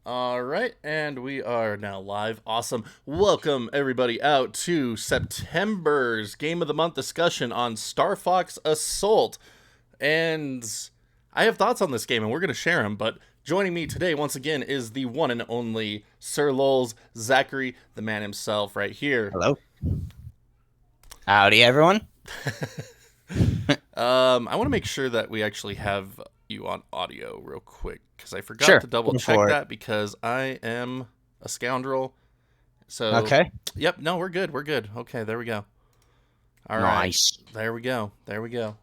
All right, and we are now live. Awesome. Welcome, everybody, out to September's Game of the Month discussion on Star Fox Assault. And I have thoughts on this game, and we're going to share them. But joining me today, once again, is the one and only Sir Lulz, Zachary, the man himself, right here. Hello. Howdy, everyone. I want to make sure that we actually have you on audio real quick, because I forgot Sure, to double check that because I am a scoundrel. So, okay. Yep, no, we're good. We're good. Okay, there we go. All Nice. right. There we go. There we go.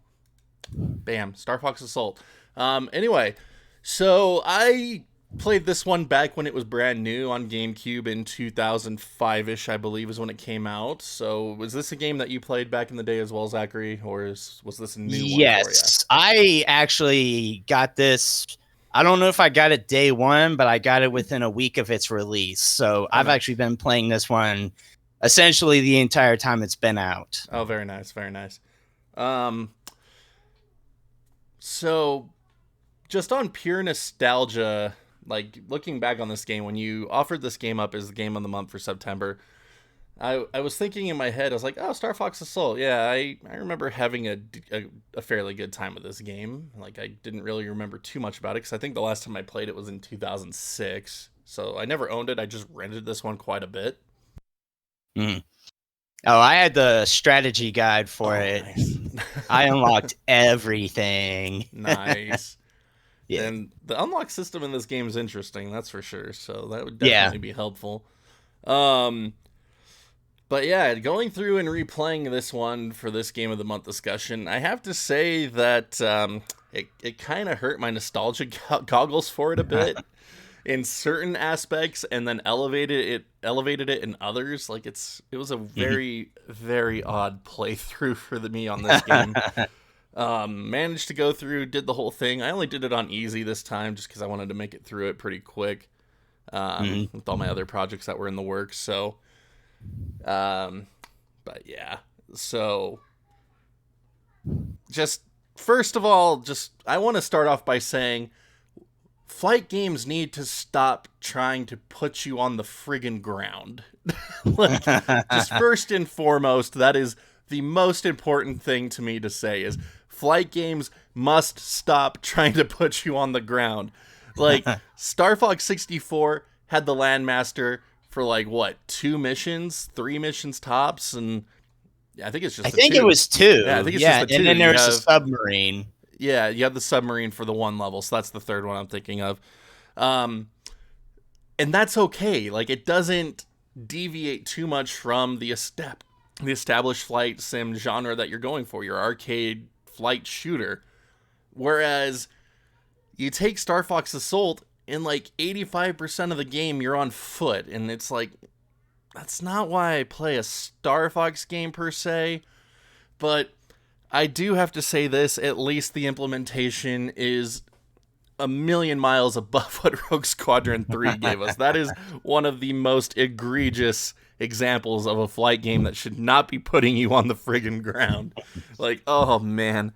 Bam. Star Fox Assault. Anyway, so I played this one back when it was brand new on GameCube in 2005-ish, I believe, is when it came out. So was this a game that you played back in the day as well, Zachary, or was this a new one for you? Yes, I actually got this. I don't know if I got it day one, but I got it within a week of its release. So I've actually been playing this one essentially the entire time it's been out. Oh, very nice. Very nice. So just on pure nostalgia, like looking back on this game, when you offered this game up as the game of the month for September, I was thinking in my head, I was like, oh, Star Fox Assault. Yeah, I remember having a fairly good time with this game. Like, I didn't really remember too much about it, because I think the last time I played it was in 2006. So I never owned it. I just rented this one quite a bit. Mm. Oh, I had the strategy guide for it. Nice. I unlocked everything. Nice. Yeah. And the unlock system in this game is interesting, that's for sure. So that would definitely be helpful. But yeah, going through and replaying this one for this Game of the Month discussion, I have to say that it kind of hurt my nostalgia goggles for it a bit in certain aspects, and then elevated it in others. Like it was a very, very odd playthrough for me on this game. Managed to go through, did the whole thing. I only did it on easy this time just because I wanted to make it through it pretty quick with all my other projects that were in the works. So, but yeah, so just first of all, I want to start off by saying flight games need to stop trying to put you on the friggin' ground. Like, just first and foremost, that is the most important thing to me to say is flight games must stop trying to put you on the ground. Like, Star Fox 64 had the Landmaster for like what, 2 missions, 3 missions tops, and yeah, I think it's just I think it was 2. Yeah, I think it's just the 2. And then there's a submarine. Yeah, you have the submarine for the 1 level, so that's the 3rd one I'm thinking of. And that's okay. Like, it doesn't deviate too much from the established flight sim genre that you're going for, your arcade flight shooter. Whereas you take Star Fox Assault, and like 85% of the game you're on foot, and it's like, that's not why I play a Star Fox game per se. But I do have to say this, at least the implementation is a million miles above what Rogue Squadron 3 gave us. That is one of the most egregious examples of a flight game that should not be putting you on the friggin' ground. Like, oh man.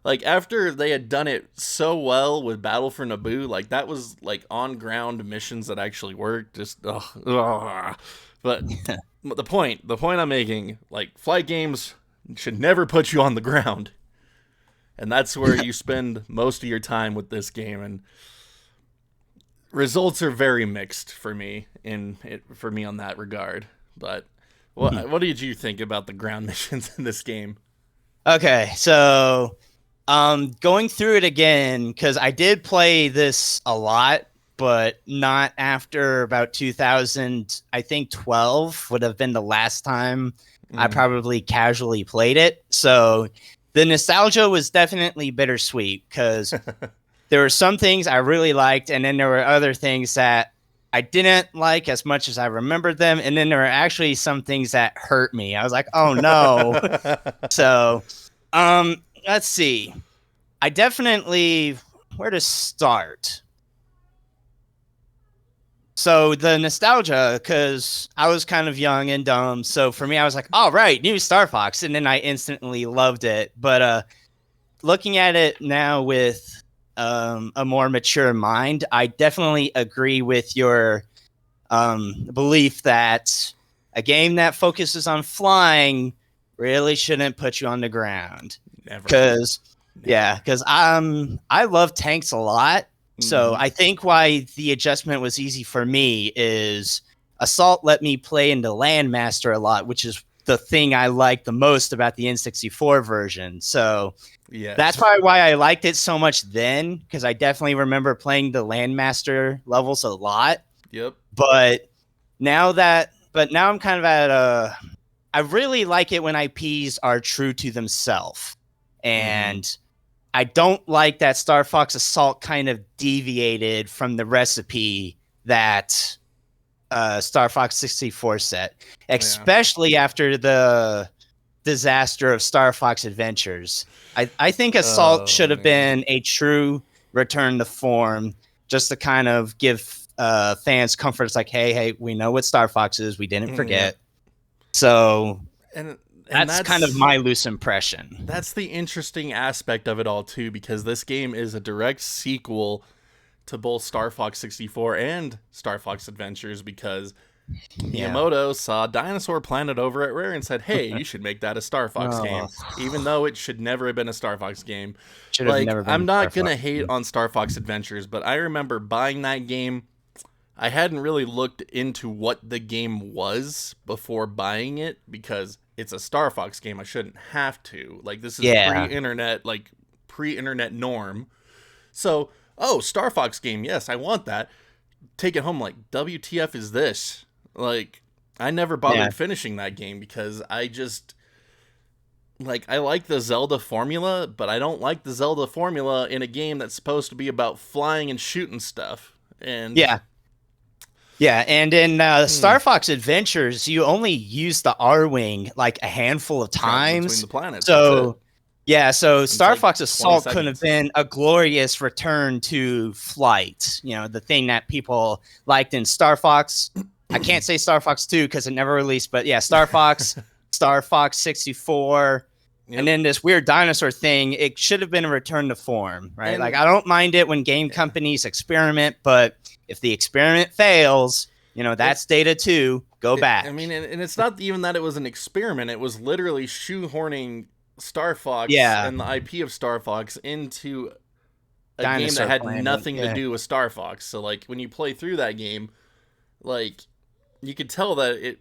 Like, after they had done it so well with Battle for Naboo, like, that was, like, on-ground missions that actually worked. Just, ugh. But the point I'm making, like, flight games should never put you on the ground. And that's where you spend most of your time with this game. And results are very mixed for me on that regard. But what did you think about the ground missions in this game? Okay, so going through it again, because I did play this a lot, but not after about 2000, I think 12 would have been the last time I probably casually played it. So the nostalgia was definitely bittersweet, because there were some things I really liked, and then there were other things that I didn't like as much as I remembered them, and then there were actually some things that hurt me. I was like, oh no. So let's see. I definitely, where to start? So the nostalgia, because I was kind of young and dumb. So for me, I was like, all right, new Star Fox. And then I instantly loved it. But looking at it now with a more mature mind, I definitely agree with your belief that a game that focuses on flying really shouldn't put you on the ground. Never. Because I love tanks a lot. So I think why the adjustment was easy for me is Assault let me play into Landmaster a lot, which is the thing I like the most about the N64 version. So that's probably why I liked it so much then, because I definitely remember playing the Landmaster levels a lot. Yep. But now I'm kind of at I really like it when IPs are true to themselves. And I don't like that Star Fox Assault kind of deviated from the recipe that Star Fox 64 set, especially after the disaster of Star Fox Adventures. I think Assault should have been a true return to form, just to kind of give fans comfort. It's like, hey, we know what Star Fox is. We didn't forget. So and that's kind of my loose impression. That's the interesting aspect of it all, too, because this game is a direct sequel to both Star Fox 64 and Star Fox Adventures, because Miyamoto saw Dinosaur Planet over at Rare and said, hey, you should make that a Star Fox game, even though it should never have been a Star Fox game. I'm not going to hate on Star Fox Adventures, but I remember buying that game. I hadn't really looked into what the game was before buying it, because it's a Star Fox game. I shouldn't have to. Like, this is pre-internet norm. So, Star Fox game, yes, I want that. Take it home, like, WTF is this? Like, I never bothered finishing that game, because I just, like, I like the Zelda formula, but I don't like the Zelda formula in a game that's supposed to be about flying and shooting stuff. And and in Star Fox Adventures, you only use the R-Wing like a handful of times. Between the planets. So Star Fox Assault couldn't have been a glorious return to flight. You know, the thing that people liked in Star Fox. I can't say Star Fox 2 because it never released, but Star Fox, Star Fox 64, and then this weird dinosaur thing. It should have been a return to form, right? And, like, I don't mind it when game companies experiment, but if the experiment fails, that's data too. Go back. I mean, and it's not even that it was an experiment. It was literally shoehorning Star Fox and the IP of Star Fox into a Dinosaur game that had nothing to do with Star Fox. So, like, when you play through that game, like, you could tell that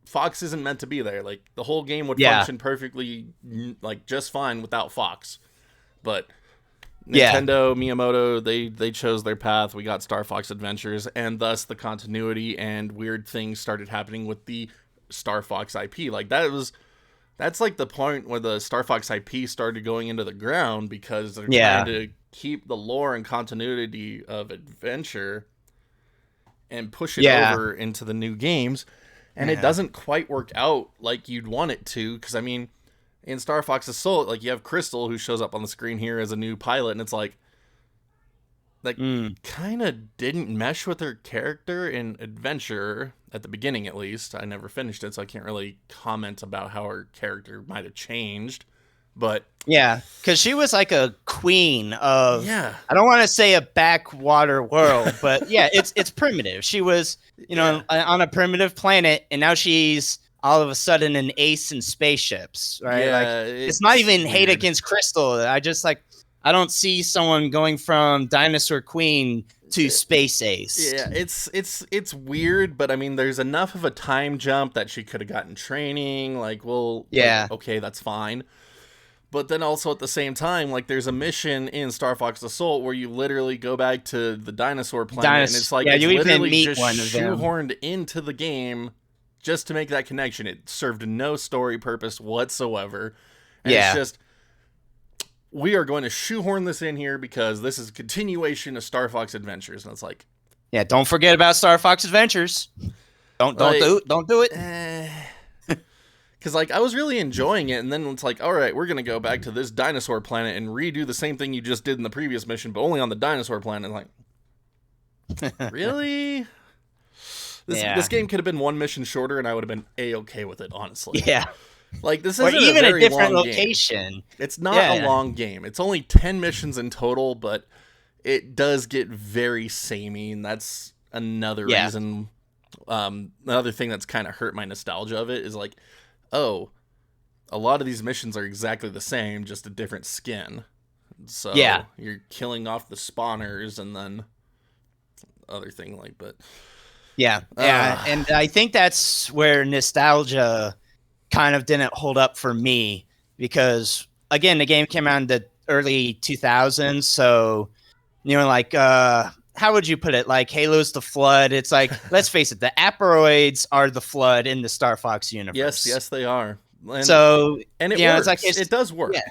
Fox isn't meant to be there. Like, the whole game would function perfectly, like, just fine without Fox. But Nintendo, Miyamoto, they chose their path. We got Star Fox Adventures, and thus the continuity and weird things started happening with the Star Fox IP. Like, that's like the point where the Star Fox IP started going into the ground, because they're trying to keep the lore and continuity of Adventure and push it over into the new games. And it doesn't quite work out like you'd want it to, because, I mean, in Star Fox Assault, like, you have Crystal, who shows up on the screen here as a new pilot, and it's like kind of didn't mesh with her character in Adventure, at the beginning at least. I never finished it, so I can't really comment about how her character might have changed. But because she was like a queen of, I don't want to say a backwater world, but it's primitive. She was, on a primitive planet, and now she's all of a sudden an ace in spaceships, right? Yeah, like, it's not even hate against Crystal. I don't see someone going from dinosaur queen to space ace. Yeah, it's weird, but I mean, there's enough of a time jump that she could have gotten training. Like, okay, that's fine. But then also at the same time, like, there's a mission in Star Fox Assault where you literally go back to the dinosaur planet, and it's like, it's literally just shoehorned into the game just to make that connection. It served no story purpose whatsoever. And it's just, we are going to shoehorn this in here because this is a continuation of Star Fox Adventures. And it's like, don't forget about Star Fox Adventures. Don't do it. Because, like, I was really enjoying it, and then it's like, all right, we're going to go back to this dinosaur planet and redo the same thing you just did in the previous mission, but only on the dinosaur planet. Like, really? This game could have been one mission shorter, and I would have been A-okay with it, honestly. Yeah. Like, this isn't even a very different long location. Game. It's not a long game. It's only 10 missions in total, but it does get very samey, and that's another reason. Another thing that's kind of hurt my nostalgia of it is like, oh, a lot of these missions are exactly the same, just a different skin. So you're killing off the spawners and then other thing like, but and I think that's where nostalgia kind of didn't hold up for me, because again, the game came out in the early 2000s, so like how would you put it? Like Halo's the Flood. It's like, let's face it, the Aperoids are the Flood in the Star Fox universe. Yes, they are. And, and it works. It's like, it does work. Yeah,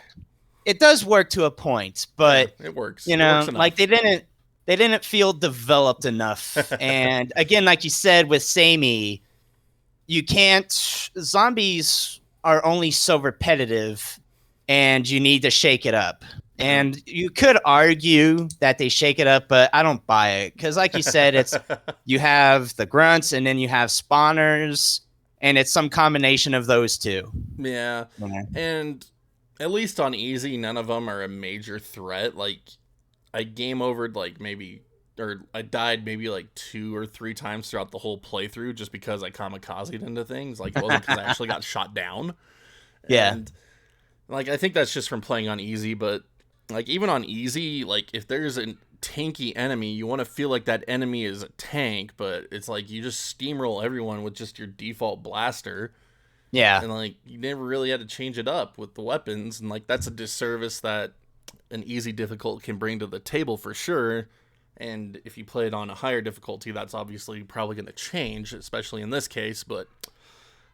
it does work to a point, but it works. It works like they didn't feel developed enough. And again, like you said with Samey, zombies are only so repetitive, and you need to shake it up. And you could argue that they shake it up, but I don't buy it. Because like you said, it's you have the grunts and then you have spawners, and it's some combination of those two. Yeah. And at least on easy, none of them are a major threat. Like, I game overed I died maybe like 2 or 3 times throughout the whole playthrough just because I kamikazed into things. Like, it wasn't because I actually got shot down. And, like, I think that's just from playing on easy, but like, even on easy, like, if there's a tanky enemy, you want to feel like that enemy is a tank, but it's like you just steamroll everyone with just your default blaster. Yeah. And, like, you never really had to change it up with the weapons, and, like, that's a disservice that an easy difficult can bring to the table for sure. And if you play it on a higher difficulty, that's obviously probably going to change, especially in this case, but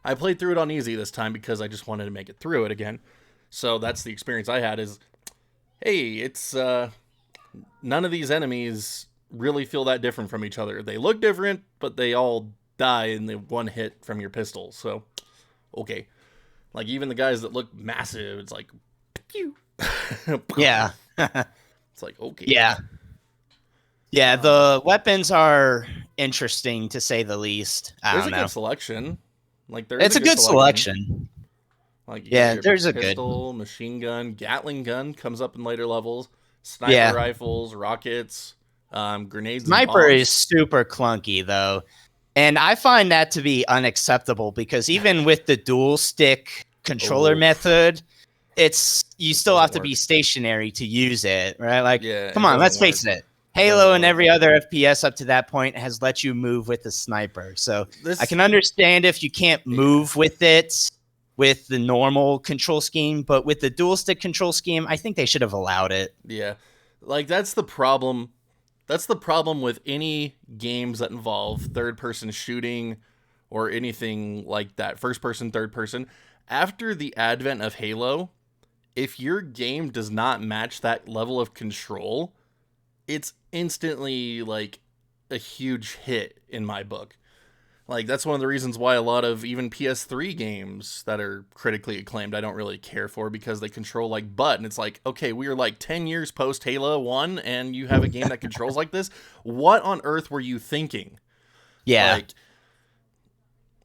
I played through it on easy this time because I just wanted to make it through it again. So that's the experience I had is, hey, it's none of these enemies really feel that different from each other. They look different, but they all die in the one hit from your pistol. So, okay. Like, even the guys that look massive, it's like, pew. Yeah. It's like, okay. Yeah. Yeah, the weapons are interesting, to say the least. There's a good selection. Like, it's a good selection. Like, there's a pistol, machine gun, Gatling gun comes up in later levels, sniper rifles, rockets, grenades. Sniper is super clunky though, and I find that to be unacceptable because even with the dual stick controller method, you still have to be stationary to use it, right? Like, come on, let's face it. Halo and every other FPS up to that point has let you move with the sniper, so I can understand if you can't move with it with the normal control scheme, but with the dual stick control scheme, I think they should have allowed it. Yeah. Like, that's the problem. That's the problem with any games that involve third-person shooting or anything like that. First person, third person. After the advent of Halo, if your game does not match that level of control, it's instantly like a huge hit in my book. Like, that's one of the reasons why a lot of even PS3 games that are critically acclaimed I don't really care for, because they control like butt. And it's like, okay, we are like 10 years post Halo 1 and you have a game that controls like this? What on earth were you thinking? Yeah.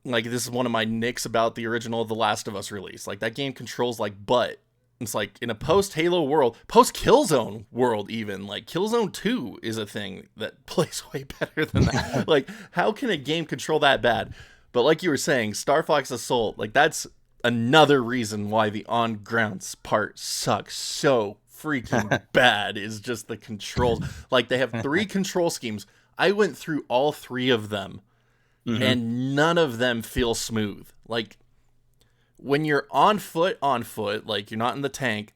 Like this is one of my nicks about the original The Last of Us release. Like, that game controls like butt. It's like, in a post-Halo world, post-Killzone world even, like, Killzone 2 is a thing that plays way better than that. Like, how can a game control that bad? But like you were saying, Star Fox Assault, like, that's another reason why the on-grounds part sucks so freaking bad, is just the controls. Like, they have 3 control schemes. I went through all 3 of them, and none of them feel smooth. Like, when you're on foot, like, you're not in the tank,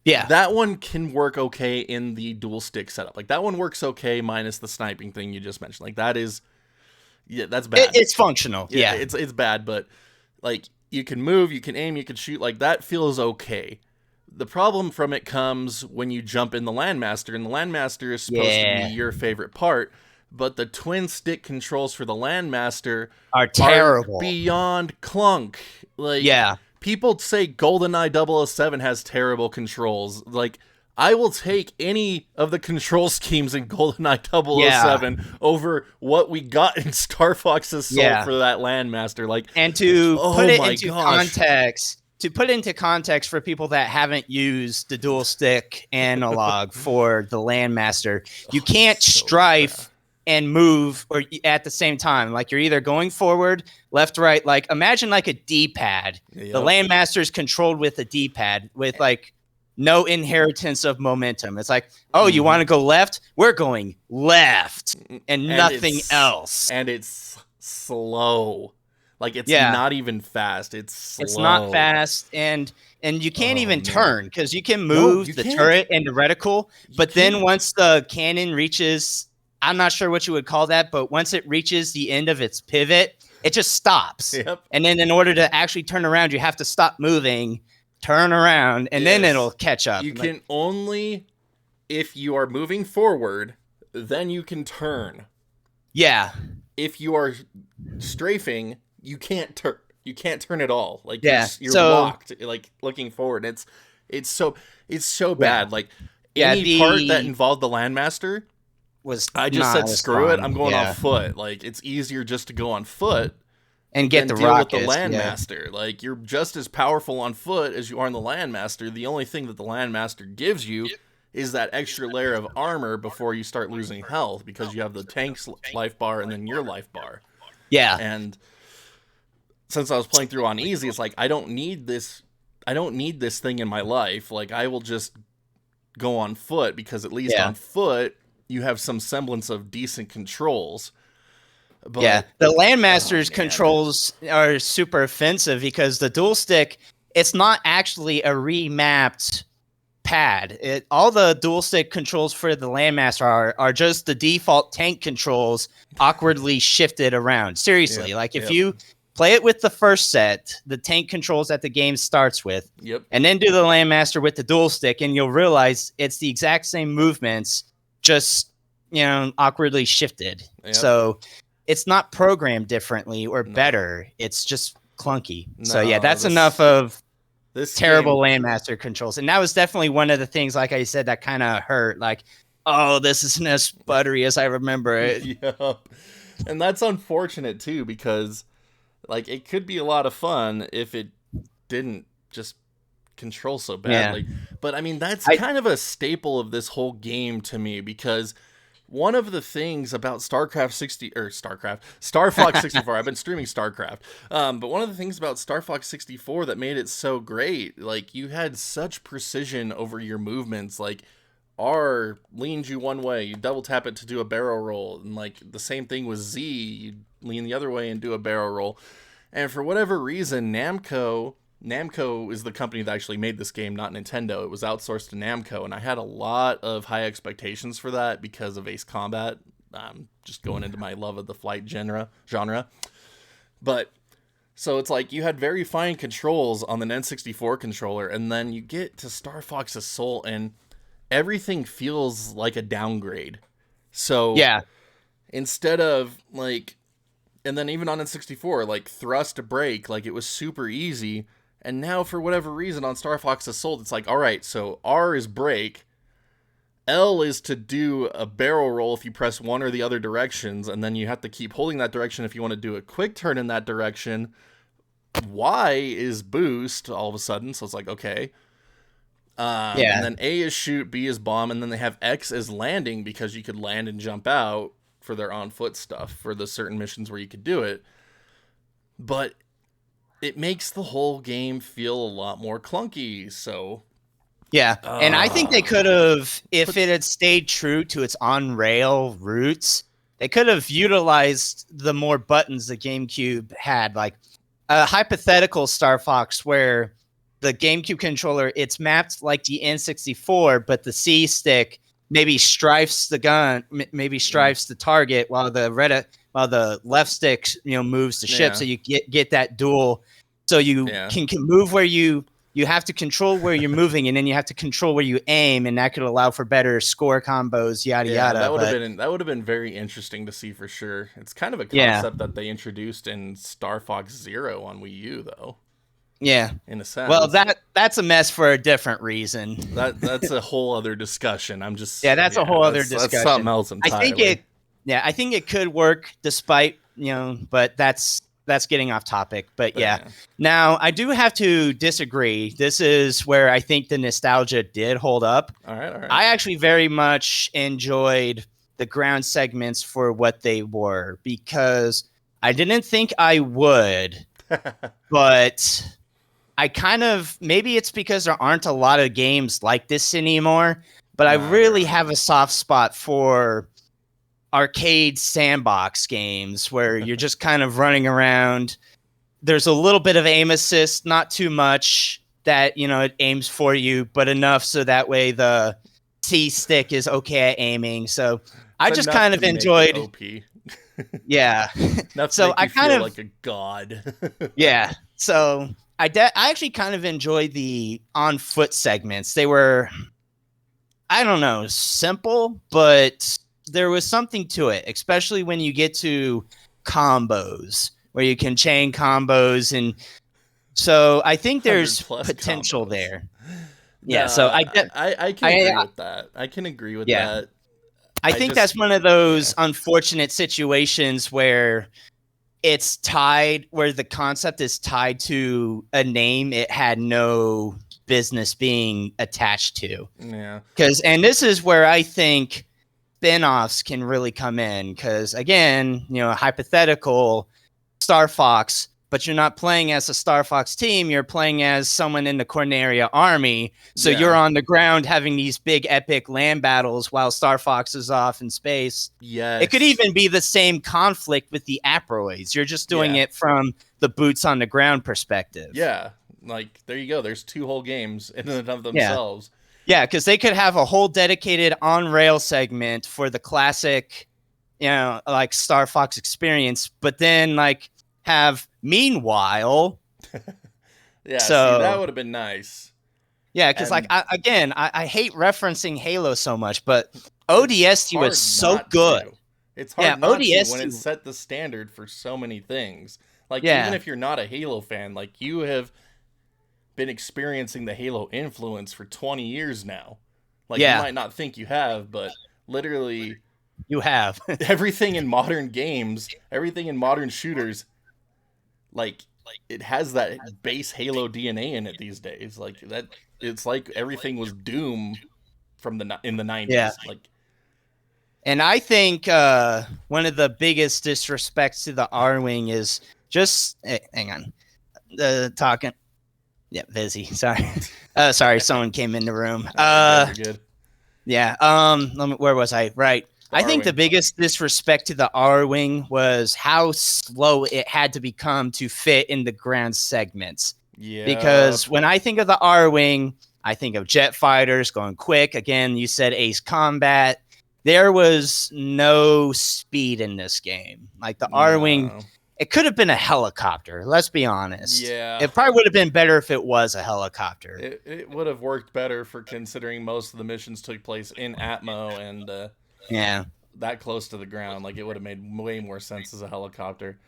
that one can work okay in the dual stick setup. Like, that one works okay minus the sniping thing you just mentioned. Like, that is, that's bad. It's functional. Yeah. It's bad, but, like, you can move, you can aim, you can shoot. Like, that feels okay. The problem from it comes when you jump in the Landmaster, and the Landmaster is supposed to be your favorite part. But the twin stick controls for the Landmaster are terrible, beyond clunk. Like, people say GoldenEye 007 has terrible controls. Like, I will take any of the control schemes in GoldenEye 007 over what we got in Star Fox Assault for that Landmaster. Like, and to put it into context, to put into context for people that haven't used the dual stick analog for the Landmaster, you can't strafe and move or at the same time. Like you're either going forward, left, right. Like imagine like a D-pad. Yep. The Landmaster is controlled with a D-pad with like no inheritance of momentum. It's like, oh, you want to go left? We're going left and nothing else. And it's slow. Like it's not even fast. It's slow. It's not fast, and you can't even turn because you can move the turret and the reticle. But then once the cannon reaches, I'm not sure what you would call that, but once it reaches the end of its pivot, it just stops. Yep. And then in order to actually turn around, you have to stop moving, turn around, and then it'll catch up. You can only, if you are moving forward, then you can turn. Yeah. If you are strafing, you can't turn. You can't turn at all. Like you're locked. Like looking forward. It's so bad. Like any part that involved the Landmaster I just said screw it. I'm going on foot. Like it's easier just to go on foot and get the deal rockets with the Landmaster. Like you're just as powerful on foot as you are in the Landmaster. The only thing that the Landmaster gives you is that extra layer of armor before you start losing health because you have the tank's life bar and then your life bar. Yeah. And since I was playing through on easy, it's like I don't need this thing in my life. Like I will just go on foot because at least on foot you have some semblance of decent controls. But, the Landmaster's controls are super offensive because the dual stick, it's not actually a remapped pad. All the dual stick controls for the Landmaster are just the default tank controls awkwardly shifted around. Seriously, like if you play it with the first set, the tank controls that the game starts with, and then do the Landmaster with the dual stick, and you'll realize it's the exact same movements, just awkwardly shifted. So it's not programmed differently or better. It's just clunky. So that's enough of this terrible Landmaster controls. And that was definitely one of the things, like I said, that kind of hurt. Like, oh, this isn't as buttery as I remember it. Yep. And that's unfortunate too, because like it could be a lot of fun if it didn't just control so badly. But I mean, that's kind of a staple of this whole game to me, because one of the things about Star Fox 64, I've been streaming StarCraft, but one of the things about Star Fox 64 that made it so great, like you had such precision over your movements. Like R leans you one way, you double tap it to do a barrel roll, and like the same thing with Z, you lean the other way and do a barrel roll. And for whatever reason, Namco is the company that actually made this game, not Nintendo. It was outsourced to Namco, and I had a lot of high expectations for that because of Ace Combat. Just going into my love of the flight genre. But so it's like you had very fine controls on the N64 controller, and then you get to Star Fox Assault, and everything feels like a downgrade. So instead of like, and then even on N64, like thrust to brake, like it was super easy. And now, for whatever reason, on Star Fox Assault, it's like, all right, so R is brake, L is to do a barrel roll if you press one or the other directions, and then you have to keep holding that direction if you want to do a quick turn in that direction. Y is boost, all of a sudden, so it's like, okay. And then A is shoot, B is bomb, and then they have X as landing because you could land and jump out for their on-foot stuff, for the certain missions where you could do it. But it makes the whole game feel a lot more clunky, so... and I think they could have, if it had stayed true to its on-rail roots, they could have utilized the more buttons the GameCube had. Like a hypothetical Star Fox where the GameCube controller, it's mapped like the N64, but the C stick maybe strifes the gun, maybe strifes the target, while the left stick moves the ship. So you get that dual. So you can move where you have to control where you're moving, and then you have to control where you aim, and that could allow for better score combos, yada yada. That would have been very interesting to see for sure. It's kind of a concept that they introduced in Star Fox Zero on Wii U, though. Yeah, in a sense. Well, that's a mess for a different reason. That's a whole other discussion. That's a whole other discussion. That's something else entirely. I think it could work despite but that's that's getting off topic. But yeah. yeah. Now, I do have to disagree. This is where I think the nostalgia did hold up. All right. I actually very much enjoyed the ground segments for what they were, because I didn't think I would, but I kind of, maybe it's because there aren't a lot of games like this anymore, but I really have a soft spot for arcade sandbox games where you're just kind of running around. There's a little bit of aim assist, not too much that, you know, it aims for you, but enough so that way the C stick is okay at aiming. So I just kind of enjoyed OP. Yeah. So I kind of like a god. Yeah. So I actually kind of enjoyed the on foot segments. They were, I don't know, simple, but there was something to it, especially when you get to combos where you can chain combos. And so I think there's potential there. Yeah. So I can agree with that. I can agree with that. I think that's one of those unfortunate situations where it's tied, where the concept is tied to a name it had no business being attached to. Yeah. And this is where I think spin-offs can really come in, because again, you know, hypothetical Star Fox, but you're not playing as a Star Fox team, you're playing as someone in the Corneria army. So you're on the ground having these big epic land battles while Star Fox is off in space. Yes. It could even be the same conflict with the Aproids. You're just doing it from the boots on the ground perspective. Yeah. Like, there you go. There's 2 whole games in and of themselves. Yeah, because they could have a whole dedicated on-rail segment for the classic, you know, like Star Fox experience, but then like have meanwhile. Yeah, so that would have been nice. Yeah, because like I hate referencing Halo so much, but ODST was so good. It's hard not to when it set the standard for so many things. Like, even if you're not a Halo fan, like, you have been experiencing the Halo influence for 20 years now. Like, you might not think you have, but literally you have. Everything in modern games, everything in modern shooters, like it has that base Halo DNA in it these days. Like, that, it's like everything was Doom from in the 90s. Yeah. Like, and I think one of the biggest disrespects to the R-Wing is just hang on, talking. Yeah, busy. Sorry. Sorry, someone came in the room. Good. Yeah. Where was I? Right. I think the biggest disrespect to the R-Wing was how slow it had to become to fit in the ground segments. Yeah. Because when I think of the R-Wing, I think of jet fighters going quick. Again, you said Ace Combat. There was no speed in this game. Like, the R-Wing, it could have been a helicopter. Let's be honest. Yeah. It probably would have been better if it was a helicopter. It would have worked better for considering most of the missions took place in Atmo and that close to the ground. Like, it would have made way more sense as a helicopter.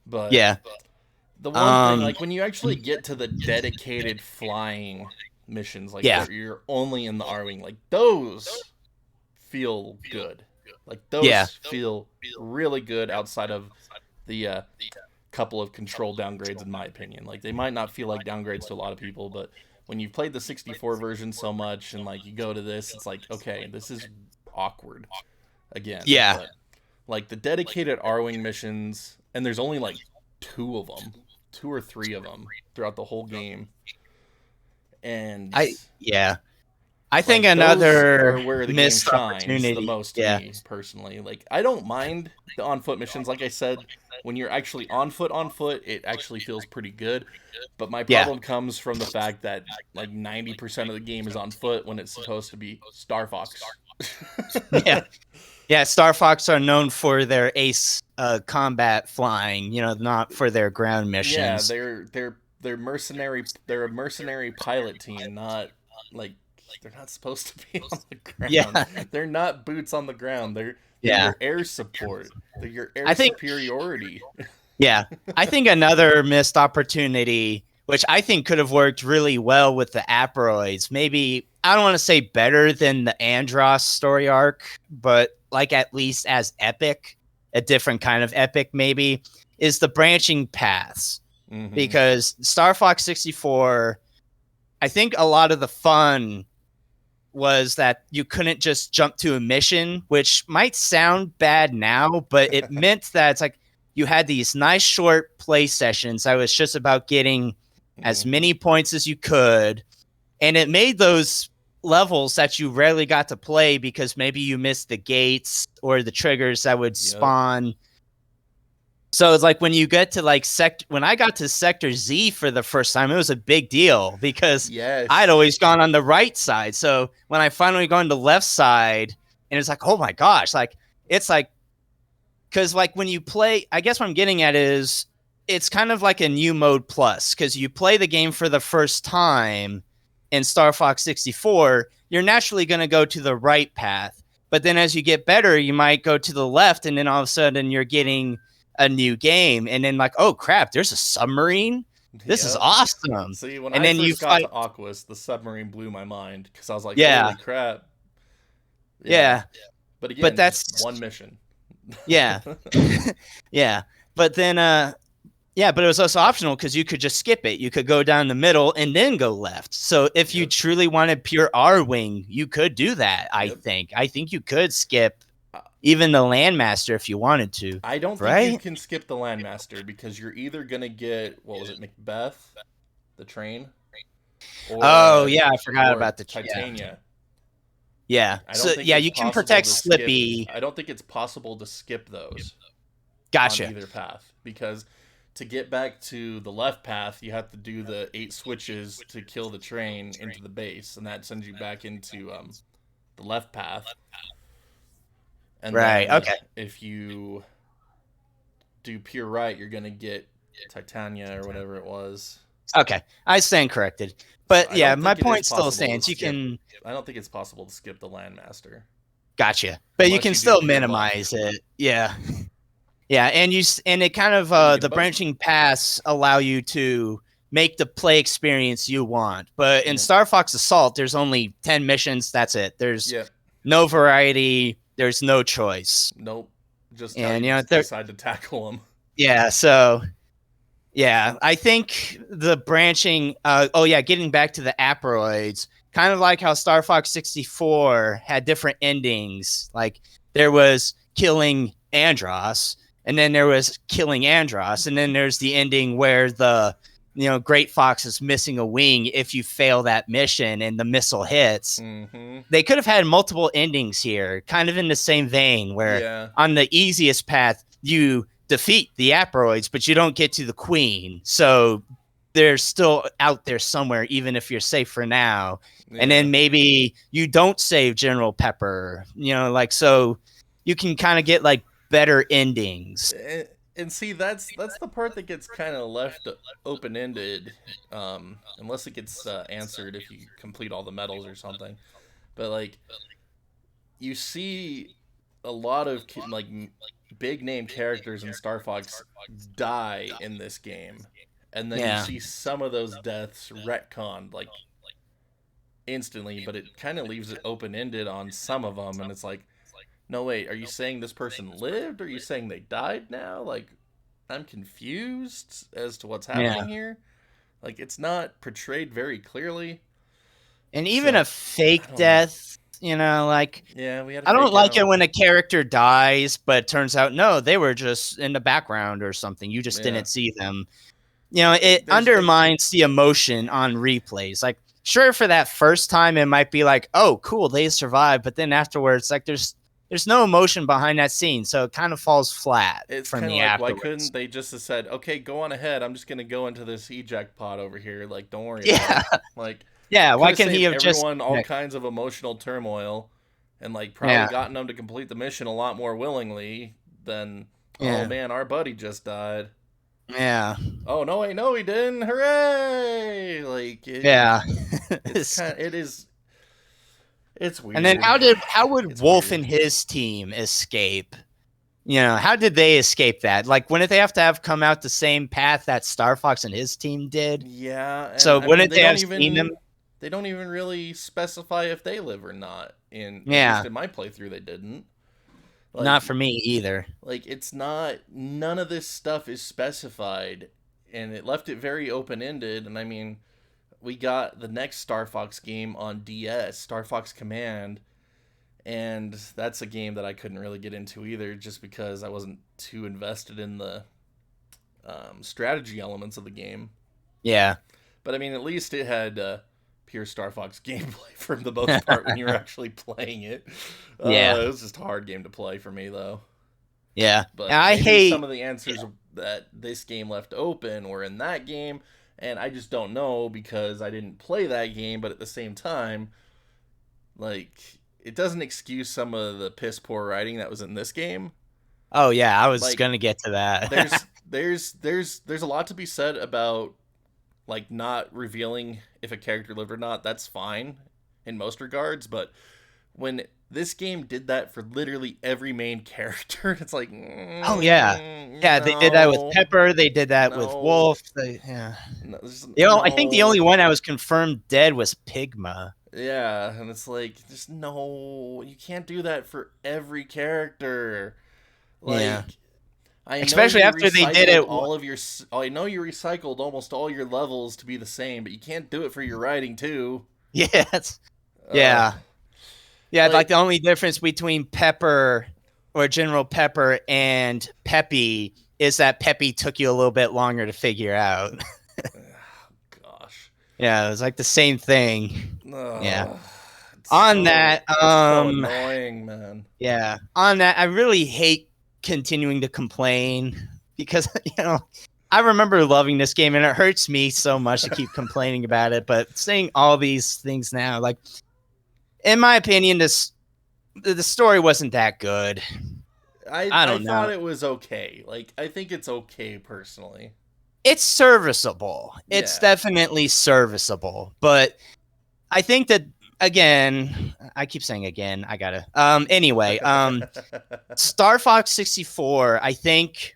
But the one thing, like, when you actually get to the dedicated flying missions, like where you're only in the R-Wing, like, those feel good. Like, those feel really good outside of the couple of control downgrades, in my opinion. Like, they might not feel like downgrades to a lot of people, but when you've played the 64 version so much and, like, you go to this, it's like, okay, this is awkward again. Yeah. But, like, the dedicated R-Wing missions, and there's only, like, 2 of them. 2 or 3 of them throughout the whole game. And I think another where the missed game shines opportunity the most to me, personally. Like, I don't mind the on-foot missions. Like I said, when you're actually on foot, it actually feels pretty good. But my problem comes from the fact that, like, 90% of the game is on foot when it's supposed to be Star Fox. Yeah, Star Fox are known for their ace combat flying, you know, not for their ground missions. Yeah, they're mercenary. They're a mercenary pilot team, not like. They're not supposed to be on the ground. Yeah. They're not boots on the ground. They're your air support. They're your air superiority. Yeah. I think another missed opportunity, which I think could have worked really well with the Aproids, maybe, I don't want to say better than the Andros story arc, but like at least as epic a different kind of epic maybe, is the branching paths. Mm-hmm. Because Star Fox 64, I think a lot of the fun was that you couldn't just jump to a mission, which might sound bad now, but it meant that it's like you had these nice short play sessions that was just about getting as many points as you could. And it made those levels that you rarely got to play because maybe you missed the gates or the triggers that would spawn. So it's like when you get to like when I got to Sector Z for the first time, it was a big deal because I'd always gone on the right side. So when I finally got on the left side, and it's like, oh my gosh, like it's like, because like when you play, I guess what I'm getting at is it's kind of like a new mode plus, because you play the game for the first time in Star Fox 64, you're naturally going to go to the right path. But then as you get better, you might go to the left, and then all of a sudden you're getting a new game, and then like, oh crap, there's a submarine. This is awesome. See, when and I then first you got to Aquas, the submarine blew my mind because I was like, holy crap. Yeah. But again, but that's one mission. Yeah. Yeah. But then but it was also optional because you could just skip it. You could go down the middle and then go left. So if you truly wanted pure R-Wing, you could do that, I think. I think you could skip even the Landmaster if you wanted to. I don't think you can skip the Landmaster because you're either going to get, what was it, Macbeth? The train? Or, I forgot about the Titania. Yeah. So, you can protect Slippy. I don't think it's possible to skip those. Gotcha. On either path. Because to get back to the left path, you have to do the 8 switches to kill the train into the base. And that sends you back into the left path. And then, if you do pure right, you're going to get Titania or whatever it was. Okay. I stand corrected. But my point still stands. You can. I don't think it's possible to skip the Landmaster. Gotcha. But you can still minimize it. Yeah. Yeah. And it kind of, the branching paths allow you to make the play experience you want. But in Star Fox Assault, there's only 10 missions. That's it. There's no variety. There's no choice. Nope. Just decide to tackle them. Yeah. So, I think the branching. Getting back to the Aproids, kind of like how Star Fox 64 had different endings. Like there was killing Andros, and then there was killing Andros, and then there's the ending where the Great Fox is missing a wing if you fail that mission and the missile hits. Mm-hmm. They could have had multiple endings here, kind of in the same vein, where on the easiest path, you defeat the Aproids, but you don't get to the Queen. So they're still out there somewhere, even if you're safe for now. Yeah. And then maybe you don't save General Pepper, so you can kind of get like better endings. And see, that's the part that gets kind of left open-ended, unless it gets answered if you complete all the medals or something. But like, you see a lot of like big-name characters in Star Fox die in this game, and then you see some of those deaths retconned like instantly, but it kind of leaves it open-ended on some of them, and it's like, no, wait, are you saying this person lived, or are you saying they died now? Like, I'm confused as to what's happening here. Like, it's not portrayed very clearly. And even a fake death, we had I don't like it when a character dies, but it turns out, no, they were just in the background or something. You just didn't see them. It undermines the emotion on replays. Like, sure, for that first time, it might be like, oh, cool, they survived. But then afterwards, like, there's no emotion behind that scene, so it kind of falls flat. It's from kind the of like, afterwards. why couldn't they just have said, okay, go on ahead, I'm just going to go into this eject pod over here, like, don't worry about it. Like, why can't he have everyone all kinds of emotional turmoil, and, like, probably gotten them to complete the mission a lot more willingly than, oh, man, our buddy just died. Yeah. Oh, no, wait, no, he didn't. Hooray! Like, it's weird. And then how would Wolf and his team escape? How did they escape that? Like, wouldn't they have to come out the same path that Star Fox and his team did? Yeah. So wouldn't they have seen them? They don't even really specify if they live or not. At least in my playthrough, they didn't. Like, Not for me either. like it's not, none of this stuff is specified, and it left it very open-ended. And I mean, we got the next Star Fox game on DS, Star Fox Command, and that's a game that I couldn't really get into either, just because I wasn't too invested in the strategy elements of the game. Yeah. But I mean, at least it had pure Star Fox gameplay for the most part when you were actually playing it. Yeah. It was just a hard game to play for me, though. Yeah. But I maybe hate some of the answers that this game left open were in that game, and I just don't know because I didn't play that game. But at the same time, like, it doesn't excuse some of the piss poor writing that was in this game. Oh yeah, I was Like, gonna get to that. there's a lot to be said about, like, not revealing if a character lived or not. That's fine in most regards, but when this game did that for literally every main character, it's like, Oh yeah, yeah. They did that with Pepper. They did that with Wolf. Yeah. No, I think the only one I was confirmed dead was Pigma. Yeah, and it's like, just no, you can't do that for every character. Like, Yeah. I know Especially you after they did it. all of your. I know you recycled almost all your levels to be the same, but you can't do it for your writing too. Yes. Yeah. Yeah, Like- like the only difference between Pepper or General Pepper and Peppy is that Peppy took you a little bit longer to figure out. Gosh. Yeah, it was like the same thing. Yeah. It's On that, so annoying, man. Yeah. On that, I really hate continuing to complain because, I remember loving this game and it hurts me so much to keep complaining about it. But saying all these things now, like, in my opinion, the story wasn't that good. I thought it was okay. Like, I think it's okay personally. It's serviceable. It's Yeah. definitely serviceable. But I think that, again, I keep saying again, I gotta. Anyway, Star Fox 64, I think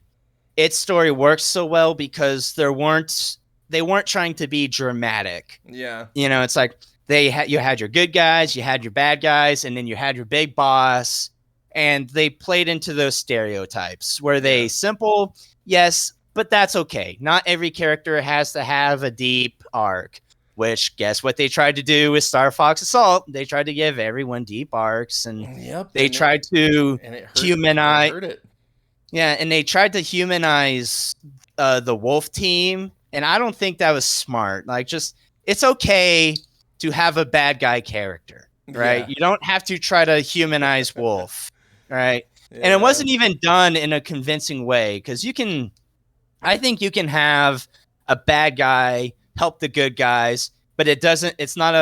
its story works so well because they weren't trying to be dramatic. Yeah. It's like you had your good guys, you had your bad guys, and then you had your big boss, and they played into those stereotypes. Were they simple? Yes, but that's okay. Not every character has to have a deep arc. Which, guess what they tried to do with Star Fox Assault? They tried to give everyone deep arcs, and they tried to humanize. Yeah, and they tried to humanize the Wolf team, and I don't think that was smart. Like, it's okay to have a bad guy character, right? Yeah. You don't have to try to humanize Wolf, right? Yeah. And it wasn't even done in a convincing way, because I think you can have a bad guy help the good guys, but it's not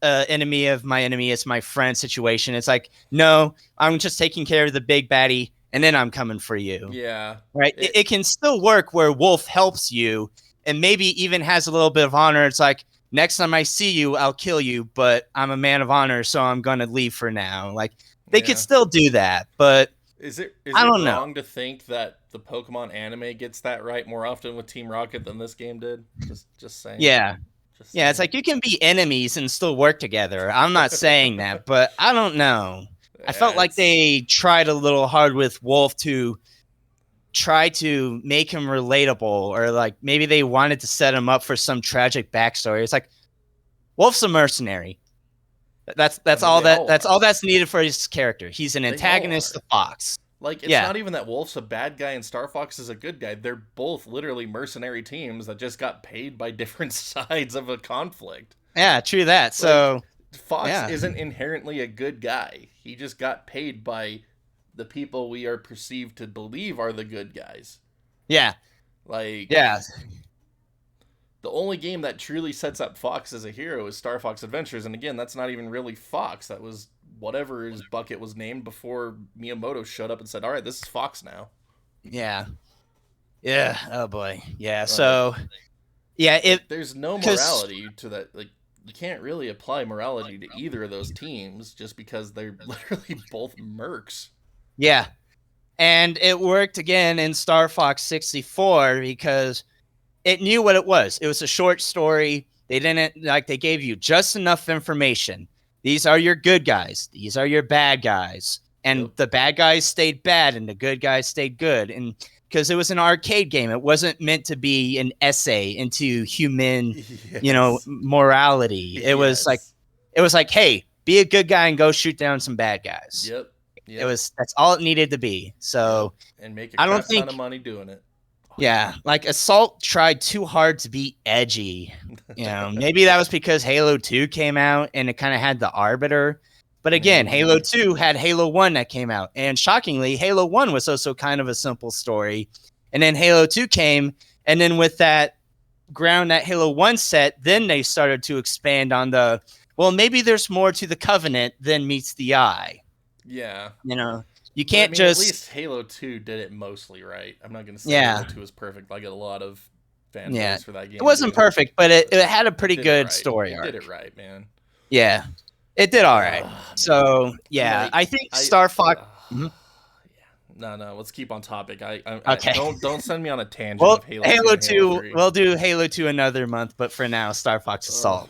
a enemy of my enemy, it's my friend situation. It's like, no, I'm just taking care of the big baddie, and then I'm coming for you. Yeah. Right? It can still work where Wolf helps you, and maybe even has a little bit of honor. It's like, next time I see you, I'll kill you, but I'm a man of honor, so I'm going to leave for now. Like, they could still do that, but Is it wrong to think that the Pokemon anime gets that right more often with Team Rocket than this game did? Just saying. Yeah. Just Yeah, it's like you can be enemies and still work together. I'm not saying that, but I don't know. I felt like they tried a little hard with Wolf to try to make him relatable, or like maybe they wanted to set him up for some tragic backstory. It's like, Wolf's a mercenary. That's all that's needed for his character. He's an antagonist to Fox. Like, it's not even that Wolf's a bad guy and Star Fox is a good guy. They're both literally mercenary teams that just got paid by different sides of a conflict. Yeah, true that. So Fox isn't inherently a good guy. He just got paid by the people we are perceived to believe are the good guys. Yeah. Like, yeah. The only game that truly sets up Fox as a hero is Star Fox Adventures, and again, that's not even really Fox. That was whatever his bucket was named before Miyamoto showed up and said, all right, this is Fox now. Yeah. Yeah. Oh, boy. Yeah. So, yeah. There's no morality to that. Like, you can't really apply morality to either of those teams just because they're literally both mercs. Yeah. And it worked again in Star Fox 64 because it knew what it was. It was a short story. They gave you just enough information. These are your good guys. These are your bad guys. and the bad guys stayed bad and the good guys stayed good. And because it was an arcade game, it wasn't meant to be an essay into human, morality. It was like, hey, be a good guy and go shoot down some bad guys. Yep. That's all it needed to be. So and make a crap ton of money doing it. Yeah, like Assault tried too hard to be edgy. Maybe that was because Halo 2 came out and it kind of had the Arbiter. But again, Halo 2 had Halo 1 that came out. And shockingly, Halo 1 was also kind of a simple story. And then Halo 2 came, and then with that ground that Halo 1 set, then they started to expand on maybe there's more to the Covenant than meets the eye. Yeah. You can't just... At least Halo 2 did it mostly right. I'm not going to say Halo 2 is perfect. I get a lot of fanboys for that game. It wasn't perfect, but it had a pretty good story arc. It did it right, man. Yeah. It did all right. So, I think Star Fox... No, let's keep on topic. Okay. Don't send me on a tangent of Halo 2. Halo 2, we'll do Halo 2 another month, but for now, Star Fox Assault.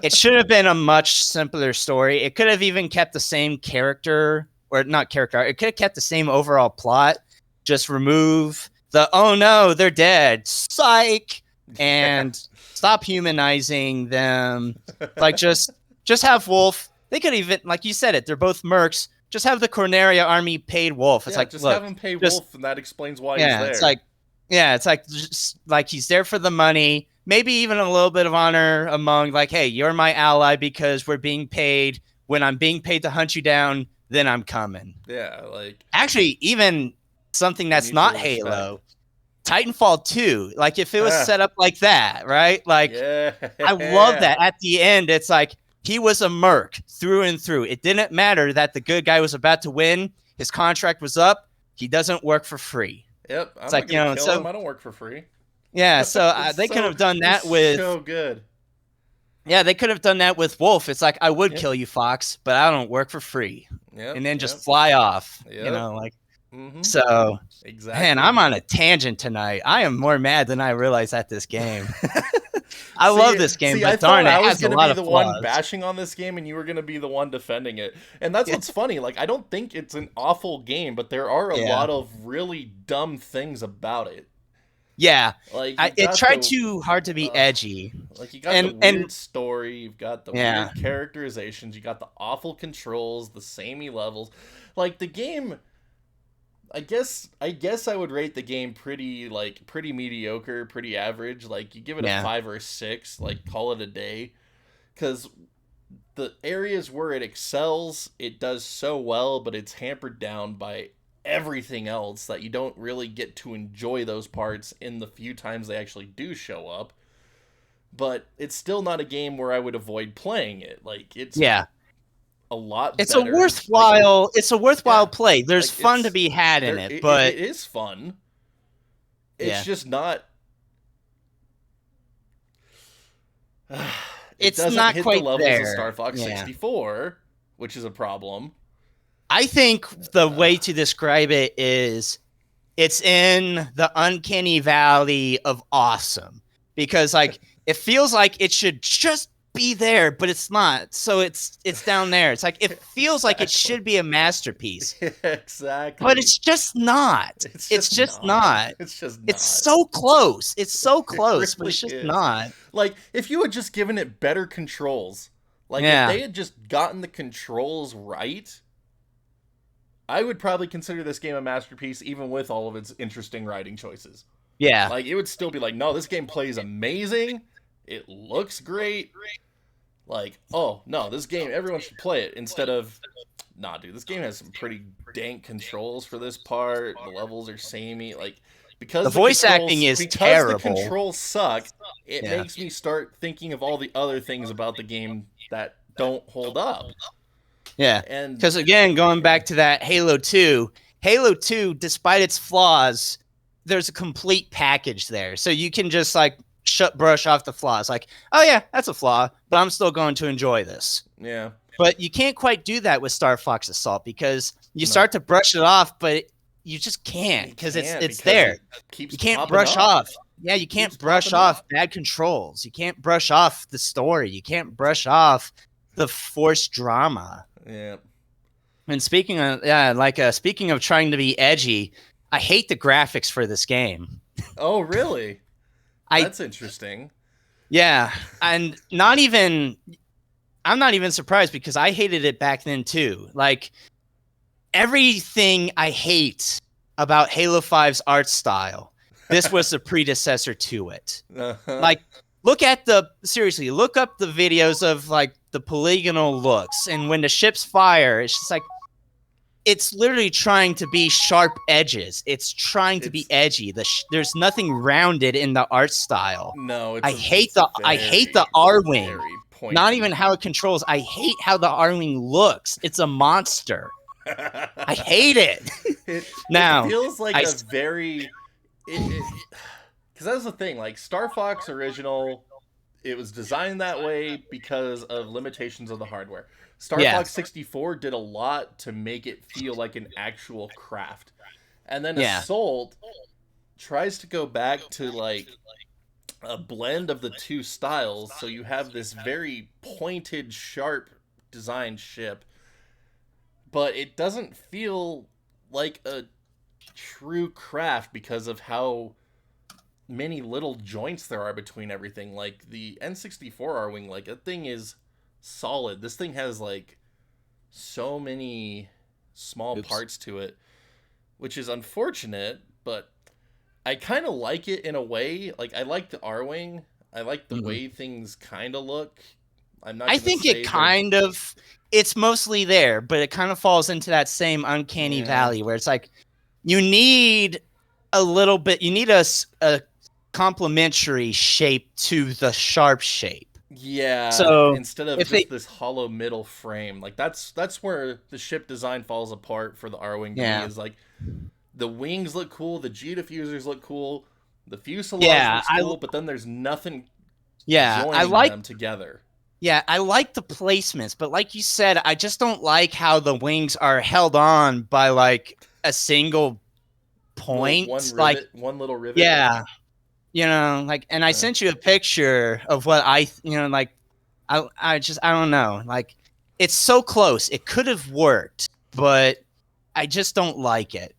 It should have been a much simpler story. It could have even kept the same character, or not character, it could have kept the same overall plot. Just remove the, oh no, they're dead, psych, and stop humanizing them. Like, just have Wolf. They could even, like you said it, they're both mercs. Just have the Corneria army paid Wolf. It's just have him pay Wolf, and that explains why he's there. It's like he's there for the money. Maybe even a little bit of honor among, like, hey, you're my ally because we're being paid. When I'm being paid to hunt you down, then I'm coming. Yeah, like... Actually, even something that's not Halo, Titanfall 2, like, if it was set up like that, right? Like, I love that. At the end, it's like, he was a merc through and through. It didn't matter that the good guy was about to win. His contract was up. He doesn't work for free. Yep. I'm not gonna kill him. I don't work for free. Yeah, so they could have done that with... so good. Yeah, they could have done that with Wolf. It's like, I would kill you, Fox, but I don't work for free. And then just fly off. So, exactly. Man, I'm on a tangent tonight. I am more mad than I realize at this game. I love this game, but darn it, I was going to be the one bashing on this game, and you were going to be the one defending it. And that's what's funny. Like, I don't think it's an awful game, but there are a lot of really dumb things about it. Yeah, like it tried too hard to be edgy. Like, you got the weird story, you've got the weird characterizations, you got the awful controls, the samey levels. Like, the game, I guess I would rate the game pretty mediocre, pretty average. Like, you give it a 5 or a 6, like, call it a day. Because the areas where it excels, it does so well, but it's hampered down by everything else that you don't really get to enjoy those parts in the few times they actually do show up. But it's still not a game where I would avoid playing it. Like, it's a lot it's better. It's a worthwhile play. There's fun to be had in it, but it is fun. It's just not it's doesn't not hit quite the levels there. of Star Fox 64, which is a problem. I think the way to describe it is it's in the uncanny valley of awesome, because like it feels like it should just be there, but it's not. So it's down there. It's like it feels like it should be a masterpiece. Exactly. But it's just not. It's just not. It's so close. It's so close, but it's just not. Like, if you had just given it better controls, like if they had just gotten the controls right, I would probably consider this game a masterpiece, even with all of its interesting writing choices. Yeah. Like, it would still be like, no, this game plays amazing. It looks great. Like, oh, no, this game, everyone should play it. Instead of, nah, dude, this game has some pretty dank controls for this part. The levels are samey. Like, because the voice acting is terrible. Because the controls suck, it makes me start thinking of all the other things about the game that don't hold up. Yeah, because again, going back to that Halo 2, despite its flaws, there's a complete package there. So you can just like brush off the flaws. Like, oh yeah, that's a flaw, but I'm still going to enjoy this. Yeah. But you can't quite do that with Star Fox Assault, because you start to brush it off, but you just can't, because it's there. You can't brush off. Yeah, you can't brush off bad controls. You can't brush off the story. You can't brush off the forced drama. Yeah. And speaking of trying to be edgy, I hate the graphics for this game. Oh, really? I That's interesting. Yeah, and I'm not even surprised because I hated it back then too. Like everything I hate about Halo 5's art style, this was the predecessor to it. Uh-huh. Like look up the videos of like the polygonal looks, and when the ships fire, it's just like it's literally trying to be sharp edges. It's trying to be edgy. There's nothing rounded in the art style. No, I hate the R-wing. Pointy. Not even how it controls. I hate how the R-wing looks. It's a monster. I hate it. It Now feels like a very because that's the thing. Like Star Fox original, it was designed that way because of limitations of the hardware. Star Fox 64 did a lot to make it feel like an actual craft. And then Assault tries to go back to like a blend of the two styles, so you have this very pointed, sharp designed ship, but it doesn't feel like a true craft because of how many little joints there are between everything. Like the N64 R-Wing, like that thing is solid. This thing has like so many small parts to it, which is unfortunate, but I kind of like it in a way. Like I like the R-Wing. I like the way things kind of look. I think it's mostly there, but it kind of falls into that same uncanny valley where it's like you need a little bit, you need a complementary shape to the sharp shape. Yeah. So instead of just this hollow middle frame, like that's where the ship design falls apart for the R-Wing to me, is like the wings look cool, the G diffusers look cool, the fuselage looks cool, but then there's nothing joining them together. Yeah, I like the placements, but like you said, I just don't like how the wings are held on by like a single point, one little rivet. Yeah. You know, like, and I sent you a picture of what I don't know. Like, it's so close. It could have worked, but I just don't like it.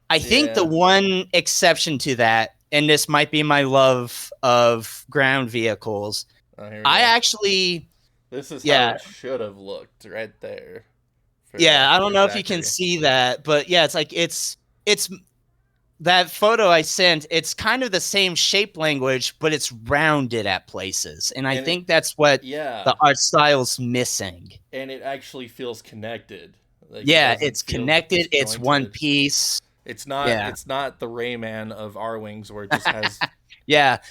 I think the one exception to that, and this might be my love of ground vehicles, this is how it should have looked right there. I don't know if you can see that, but yeah, it's like it's that photo I sent, it's kind of the same shape language, but it's rounded at places. And I think that's what the art style's missing. And it actually feels connected. Like it's connected. It's one piece. It's not the Rayman of R-Wings where it just has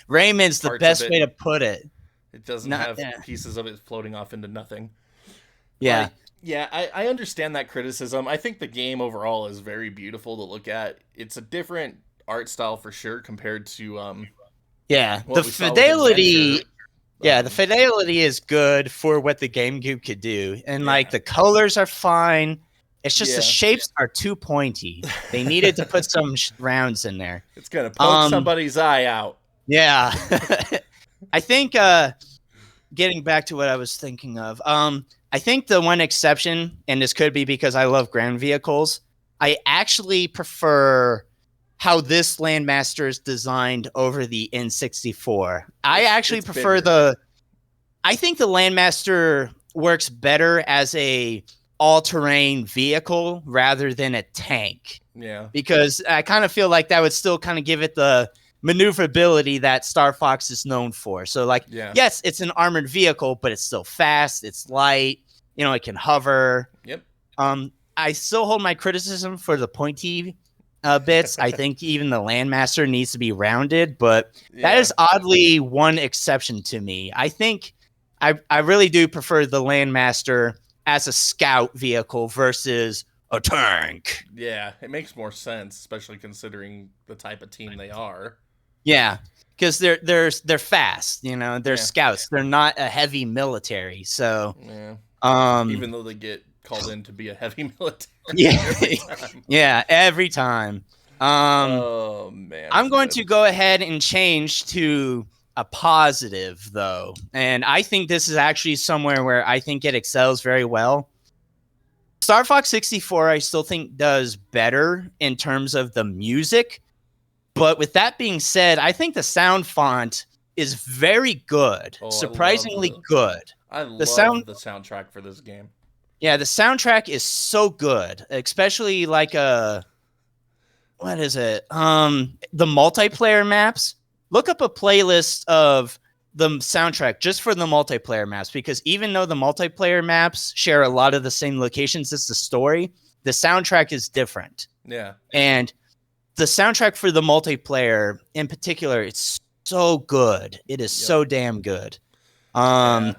Rayman's the best way to put it. It doesn't have pieces of it floating off into nothing. Yeah. I understand that criticism. I think the game overall is very beautiful to look at. It's a different art style for sure compared to the fidelity. The fidelity is good for what the GameCube could do, and like the colors are fine. It's just the shapes are too pointy. They needed to put some rounds in there. It's gonna poke somebody's eye out. Yeah, I think. Getting back to what I was thinking of, I think the one exception, and this could be because I love ground vehicles, I actually prefer how this Landmaster is designed over the N64. I actually prefer I think the Landmaster works better as a all-terrain vehicle rather than a tank. Yeah. Because I kind of feel like that would still kind of give it the maneuverability that Star Fox is known for. So like, yes, it's an armored vehicle, but it's still fast. It's light. You know, it can hover. Yep. I still hold my criticism for the pointy bits. I think even the Landmaster needs to be rounded, but that is oddly one exception to me. I think I really do prefer the Landmaster as a scout vehicle versus a tank. Yeah, it makes more sense, especially considering the type of team they are. Yeah, because they're fast, you know, they're scouts. They're not a heavy military, so even though they get called in to be a heavy military, every time. Oh man, I'm going to go ahead and change to a positive though, and I think this is actually somewhere where I think it excels very well. Star Fox 64, I still think does better in terms of the music. But with that being said, I think the sound font is very good, surprisingly good. I love the soundtrack for this game. Yeah, the soundtrack is so good, especially like what is it? The multiplayer maps. Look up a playlist of the soundtrack just for the multiplayer maps, because even though the multiplayer maps share a lot of the same locations as the story, the soundtrack is different. Yeah. And the soundtrack for the multiplayer in particular, it's so good. It is so damn good. I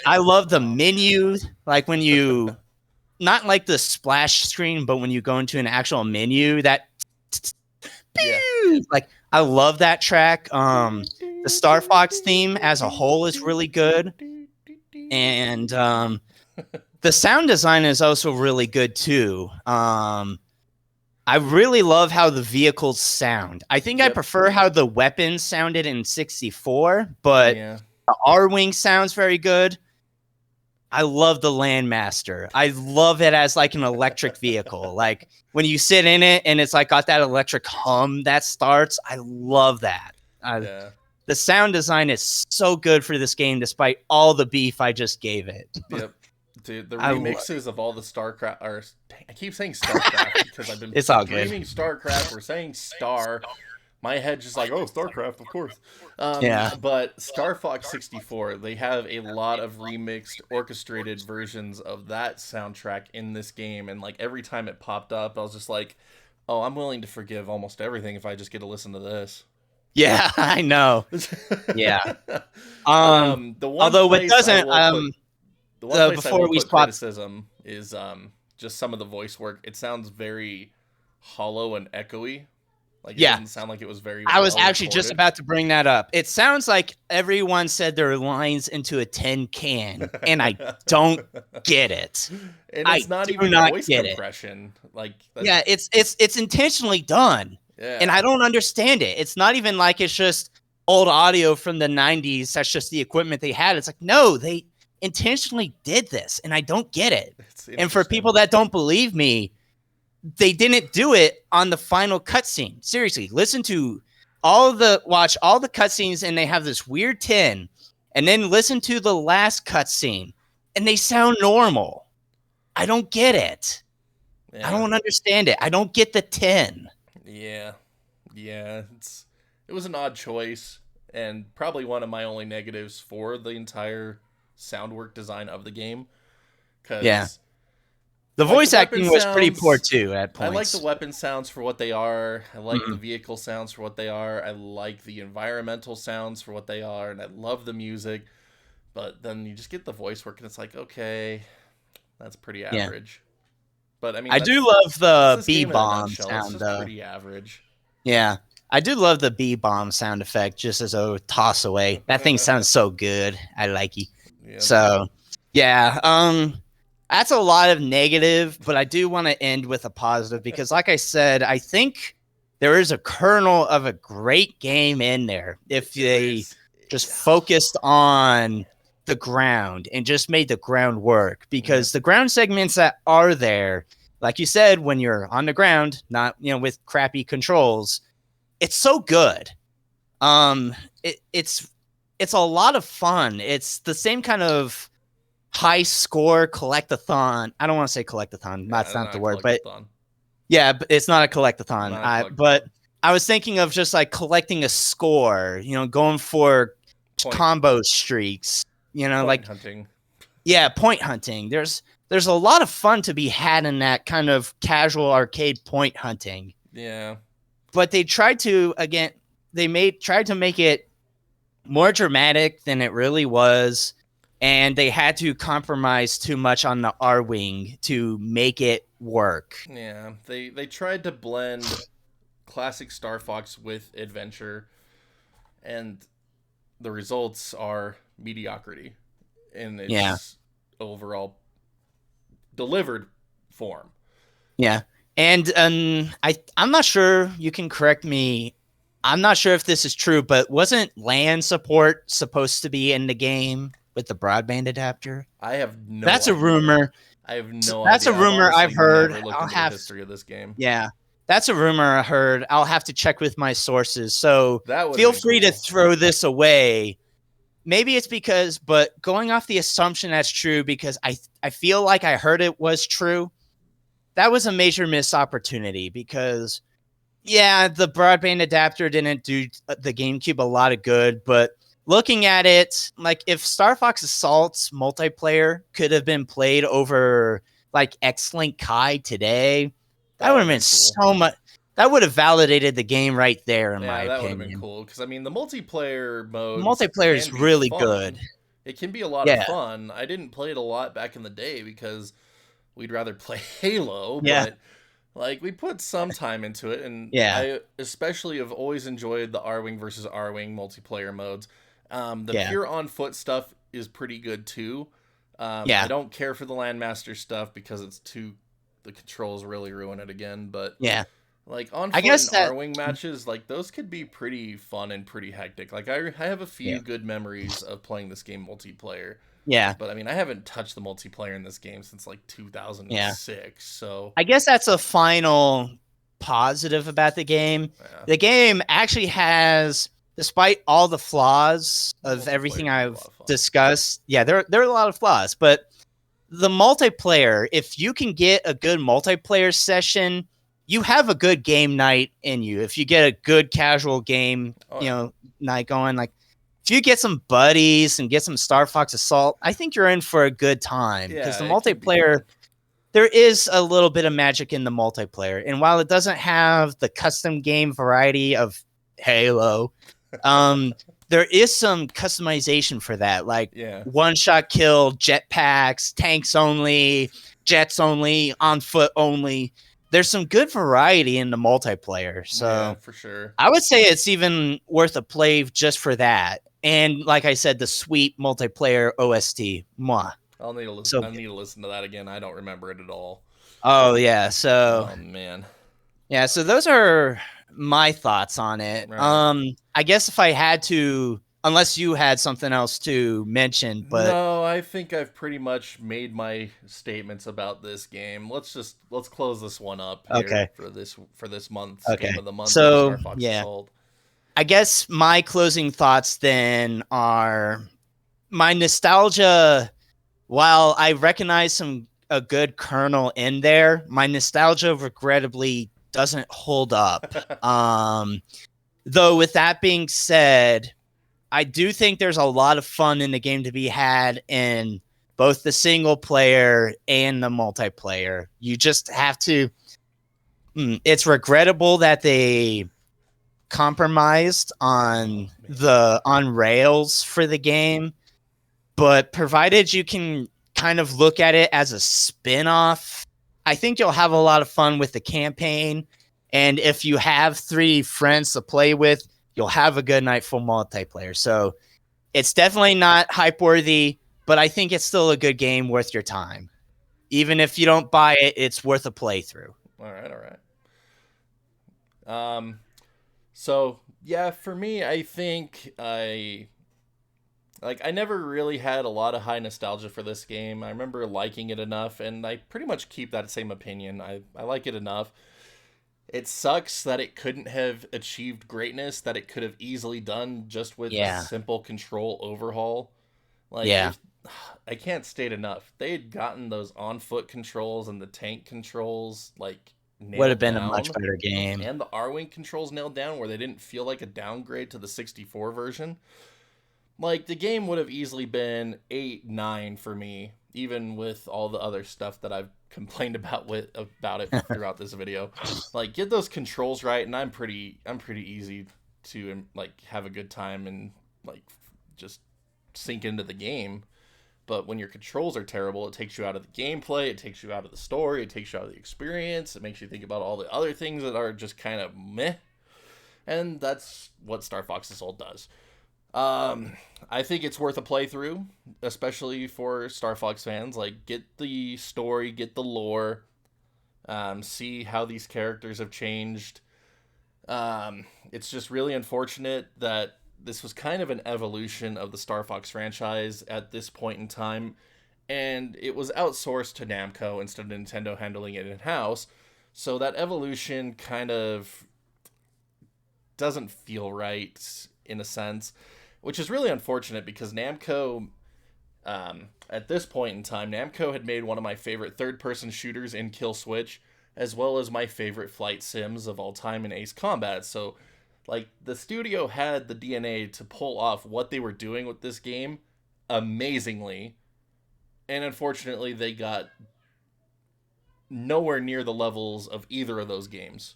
love the menu, like when you not like the splash screen, but when you go into an actual menu, that like I love that track. The Star Fox theme as a whole is really good, and the sound design is also really good too. I really love how the vehicles sound. I think I prefer how the weapons sounded in 64, but the R-Wing sounds very good. I love the Landmaster. I love it as like an electric vehicle. Like when you sit in it and it's like got that electric hum that starts. I love that. The sound design is so good for this game, despite all the beef I just gave it. Yep. Dude, the remixes of all the StarCraft, or I keep saying StarCraft because I've been dreaming StarCraft. We're saying Star. My head's just like, oh, StarCraft, of course. But Star Fox 64, they have a lot of remixed, orchestrated versions of that soundtrack in this game. And like every time it popped up, I was just like, oh, I'm willing to forgive almost everything if I just get to listen to this. Yeah, I know. Yeah. Although it doesn't. The one place before we swap criticism is just some of the voice work. It sounds very hollow and echoey. Like it doesn't sound like it was very I was actually just about to bring that up. It sounds like everyone said their lines into a tin can, and I don't get it. And it's not even voice compression. Like it's intentionally done. Yeah. And I don't understand it. It's not even like it's just old audio from the 90s. That's just the equipment they had. It's like, no, they intentionally did this, and I don't get it. And for people that don't believe me, they didn't do it on the final cutscene. Seriously, watch all the cutscenes, and they have this weird tin, and then listen to the last cutscene, and they sound normal. I don't get it. Yeah. I don't understand it. I don't get the tin. Yeah. It was an odd choice, and probably one of my only negatives for the entire sound work design of the game. The voice acting was pretty poor too at points. I like the weapon sounds for what they are. I like the vehicle sounds for what they are. I like the environmental sounds for what they are, and I love the music. But then you just get the voice work, and it's like, okay, that's pretty average. But I mean, I do love the B-bomb sound, though. Pretty average. Yeah, I do love the B-bomb sound effect, just as a toss away. That thing sounds so good. I like it. Yeah. So, that's a lot of negative, but I do want to end with a positive because, like I said, I think there is a kernel of a great game in there if they just focused on the ground and just made the ground work, because the ground segments that are there, like you said, when you're on the ground, not with crappy controls, it's so good. It's a lot of fun. It's the same kind of high score collectathon. I don't want to say collectathon. That's not the word, but but it's not a collectathon. But I was thinking of just like collecting a score, going for combo streaks, point hunting. Yeah, point hunting. There's a lot of fun to be had in that kind of casual arcade point hunting. Yeah. But they tried to make it more dramatic than it really was. And they had to compromise too much on the R-Wing to make it work. Yeah, they tried to blend classic Star Fox with adventure, and the results are mediocrity in its overall delivered form. Yeah, and I'm not sure, you can correct me, I'm not sure if this is true, but wasn't LAN support supposed to be in the game with the broadband adapter? I have no That's idea. a rumor. I have no That's idea. a rumor I've heard. Never looked into the history of this game. Yeah. That's a rumor I heard. I'll have to check with my sources. So feel free to throw this away. Maybe it's because, but going off the assumption that's true, because I feel like I heard it was true. That was a major missed opportunity because, yeah, the broadband adapter didn't do the GameCube a lot of good, but looking at it, like if Star Fox Assault's multiplayer could have been played over like X-Link Kai today, that would have been so much. That would have validated the game right there, in my opinion. Yeah, that would have been cool because I mean the multiplayer mode. Multiplayer is really good. It can be a lot of fun. I didn't play it a lot back in the day because we'd rather play Halo. Yeah. But like we put some time into it, and I especially have always enjoyed the R-Wing versus R-Wing multiplayer modes. The pure on foot stuff is pretty good too. I don't care for the Landmaster stuff because it's too. The controls really ruin it again, but like on foot and R-Wing matches, like those could be pretty fun and pretty hectic. Like I have a few good memories of playing this game multiplayer. Yeah, but I mean, I haven't touched the multiplayer in this game since like 2006. So I guess that's a final positive about the game. Yeah. The game actually has, despite all the flaws of everything I've discussed, there are a lot of flaws, but the multiplayer, if you can get a good multiplayer session, you have a good game night in you. If you get a good casual game, night going, like if you get some buddies and get some Star Fox Assault, I think you're in for a good time because the multiplayer, there is a little bit of magic in the multiplayer. And while it doesn't have the custom game variety of Halo, there is some customization for that, like one-shot kill, jetpacks, tanks only, jets only, on foot only. There's some good variety in the multiplayer. So for sure, I would say it's even worth a play just for that. And like I said, the sweet multiplayer OST. Mwah. I'll need to listen. I need to listen to that again. I don't remember it at all. Oh yeah. So. Oh man. Yeah. So those are my thoughts on it. Right. I guess if I had to, unless you had something else to mention, but no, I think I've pretty much made my statements about this game. Let's close this one up here for this month's game of the month. So Star Fox Assault. I guess my closing thoughts then are my nostalgia. While I recognize a good kernel in there, my nostalgia regrettably doesn't hold up. Though with that being said, I do think there's a lot of fun in the game to be had in both the single player and the multiplayer. You just have to. It's regrettable that they compromised on rails for the game, but provided you can kind of look at it as a spin-off, I think you'll have a lot of fun with the campaign. And if you have 3 friends to play with, you'll have a good night full multiplayer. So it's definitely not hype worthy, but I think it's still a good game worth your time. Even if you don't buy it, it's worth a playthrough. All right. So yeah, for me, I think I never really had a lot of high nostalgia for this game. I remember liking it enough, and I pretty much keep that same opinion. I like it enough. It sucks that it couldn't have achieved greatness that it could have easily done just with a simple control overhaul. I can't state enough. They had gotten those on-foot controls and the tank controls would have been a much better game. And the R-Wing controls nailed down where they didn't feel like a downgrade to the 64 version. Like, the game would have easily been 8, 9 for me, even with all the other stuff that I've complained about it throughout this video. Like, get those controls right, and I'm pretty easy to have a good time and just sink into the game. But when your controls are terrible, it takes you out of the gameplay, it takes you out of the story, it takes you out of the experience, it makes you think about all the other things that are just kind of meh. And that's what Star Fox Assault does. I think it's worth a playthrough, especially for Star Fox fans. Get the story, get the lore, see how these characters have changed. It's just really unfortunate that this was kind of an evolution of the Star Fox franchise at this point in time, and it was outsourced to Namco instead of Nintendo handling it in-house. So that evolution kind of doesn't feel right in a sense, which is really unfortunate because Namco, at this point in time, Namco had made one of my favorite third-person shooters in Kill Switch, as well as my favorite flight sims of all time in Ace Combat. So, like, the studio had the DNA to pull off what they were doing with this game amazingly, and unfortunately, they got nowhere near the levels of either of those games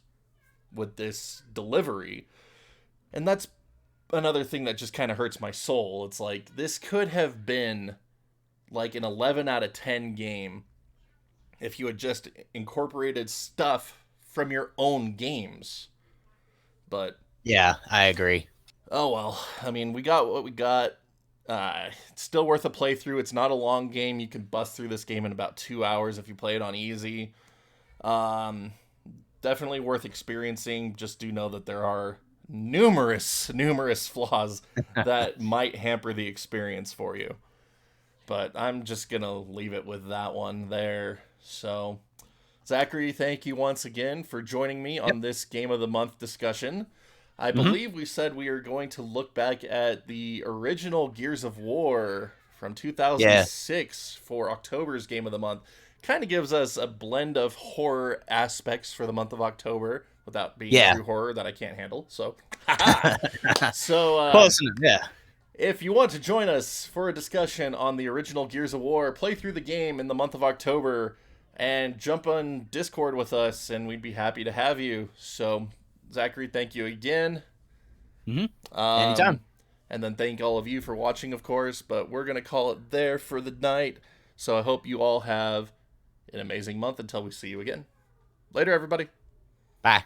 with this delivery. And that's another thing that just kind of hurts my soul. It's like, this could have been like an 11 out of 10 game if you had just incorporated stuff from your own games. But Yeah, I agree. oh well. I mean, we got what we got. It's still worth a playthrough. It's not a long game. You can bust through this game in about 2 hours if you play it on easy. Definitely worth experiencing. Just do know that there are numerous flaws that might hamper the experience for you. But I'm just going to leave it with that one there. So, Zachary, thank you once again for joining me on this Game of the Month discussion. I believe we said we are going to look back at the original Gears of War from 2006 for October's Game of the Month. Kind of gives us a blend of horror aspects for the month of October without being true horror that I can't handle. So, Close enough, yeah. If you want to join us for a discussion on the original Gears of War, play through the game in the month of October, and jump on Discord with us, and we'd be happy to have you. So, Zachary, thank you again. Anytime. And then thank all of you for watching, of course, but we're going to call it there for the night. So I hope you all have an amazing month until we see you again. Later, everybody. Bye.